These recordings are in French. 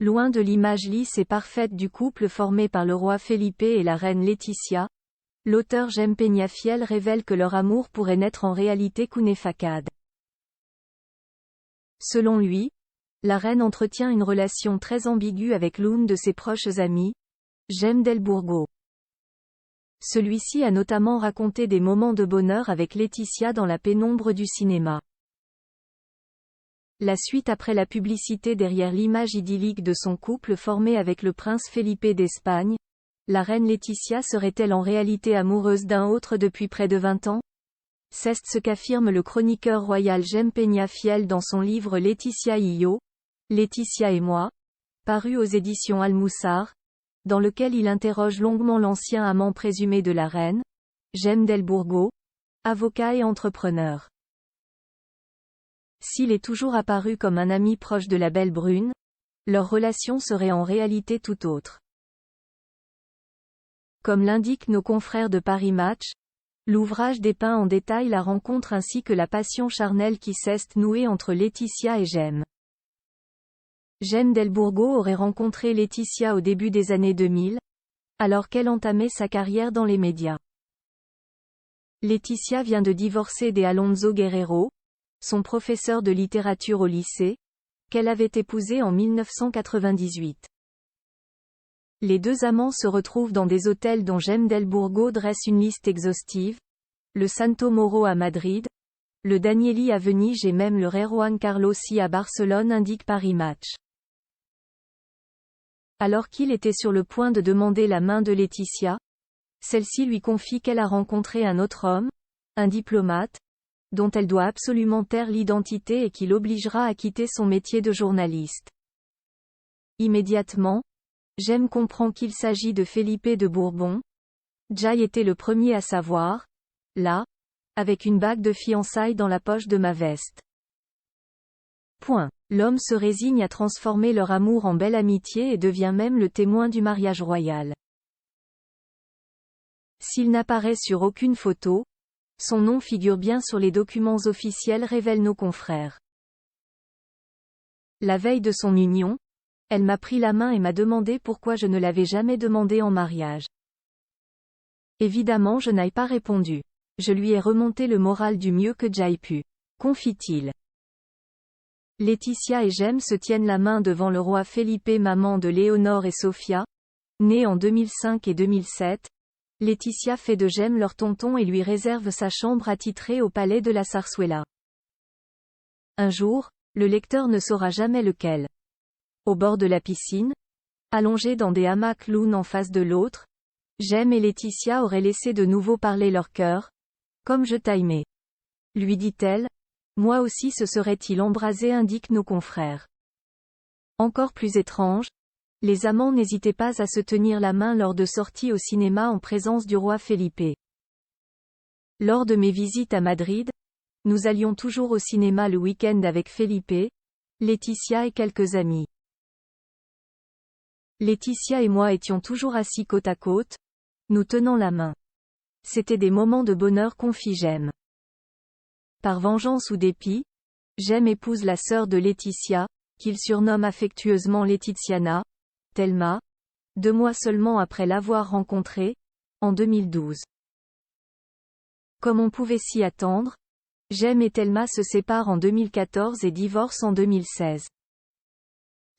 Loin de l'image lisse et parfaite du couple formé par le roi Felipe et la reine Laetitia, l'auteur Jem Peñafiel révèle que leur amour pourrait n'être en réalité qu'une facade. Selon lui, la reine entretient une relation très ambiguë avec l'une de ses proches amis, Jem del Burgo. Celui-ci a notamment raconté des moments de bonheur avec Laetitia dans la pénombre du cinéma. La suite après la publicité derrière l'image idyllique de son couple formé avec le prince Felipe d'Espagne, la reine Laetitia serait-elle en réalité amoureuse d'un autre depuis près de 20 ans? C'est ce qu'affirme le chroniqueur royal Jem Peñafiel dans son livre Laetitia y yo, Laetitia et moi, paru aux éditions Almoussar, dans lequel il interroge longuement l'ancien amant présumé de la reine, Jem del Burgo, avocat et entrepreneur. S'il est toujours apparu comme un ami proche de la belle brune, leur relation serait en réalité tout autre. Comme l'indiquent nos confrères de Paris Match, l'ouvrage dépeint en détail la rencontre ainsi que la passion charnelle qui s'est nouée entre Laetitia et Jem. Jem del Burgo aurait rencontré Laetitia au début des années 2000, alors qu'elle entamait sa carrière dans les médias. Laetitia vient de divorcer de Alonso Guerrero, son professeur de littérature au lycée, qu'elle avait épousé en 1998. Les deux amants se retrouvent dans des hôtels dont Jem del Burgo dresse une liste exhaustive, le Santo Moro à Madrid, le Danieli à Venise et même le Rey Juan Carlos à Barcelone, indique Paris Match. Alors qu'il était sur le point de demander la main de Laetitia, celle-ci lui confie qu'elle a rencontré un autre homme, un diplomate, dont elle doit absolument taire l'identité et qui l'obligera à quitter son métier de journaliste. Immédiatement, Jem comprend qu'il s'agit de Felipe de Bourbon. Jay était le premier à savoir, là, avec une bague de fiançailles dans la poche de ma veste. L'homme se résigne à transformer leur amour en belle amitié et devient même le témoin du mariage royal. S'il n'apparaît sur aucune photo, son nom figure bien sur les documents officiels, révèlent nos confrères. La veille de son union, elle m'a pris la main et m'a demandé pourquoi je ne l'avais jamais demandé en mariage. Évidemment je n'ai pas répondu. Je lui ai remonté le moral du mieux que j'ai pu. Confie-t-il. Laetitia et Jem se tiennent la main devant le roi Felipe, maman de Léonore et Sofia, nés en 2005 et 2007. Laetitia fait de Jem leur tonton et lui réserve sa chambre attitrée au palais de la Zarzuela. Un jour, le lecteur ne saura jamais lequel. Au bord de la piscine, allongés dans des hamacs l'une en face de l'autre, Jem et Laetitia auraient laissé de nouveau parler leur cœur. Comme je t'aimais. Lui dit-elle. Moi aussi se serait-il embrasé, indiquent nos confrères. Encore plus étrange, les amants n'hésitaient pas à se tenir la main lors de sorties au cinéma en présence du roi Felipe. Lors de mes visites à Madrid, nous allions toujours au cinéma le week-end avec Felipe, Laetitia et quelques amis. Laetitia et moi étions toujours assis côte à côte, nous tenant la main. C'étaient des moments de bonheur, confie Jem. Par vengeance ou dépit, Jem épouse la sœur de Laetitia, qu'il surnomme affectueusement Laetiziana, Thelma, 2 mois seulement après l'avoir rencontrée, en 2012. Comme on pouvait s'y attendre, Jem et Thelma se séparent en 2014 et divorcent en 2016.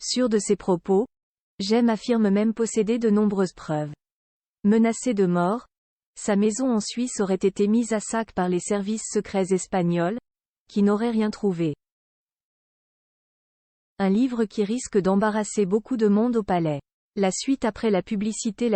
Sûr de ses propos, Jem affirme même posséder de nombreuses preuves. Menacé de mort, sa maison en Suisse aurait été mise à sac par les services secrets espagnols, qui n'auraient rien trouvé. Un livre qui risque d'embarrasser beaucoup de monde au palais. La suite après la publicité.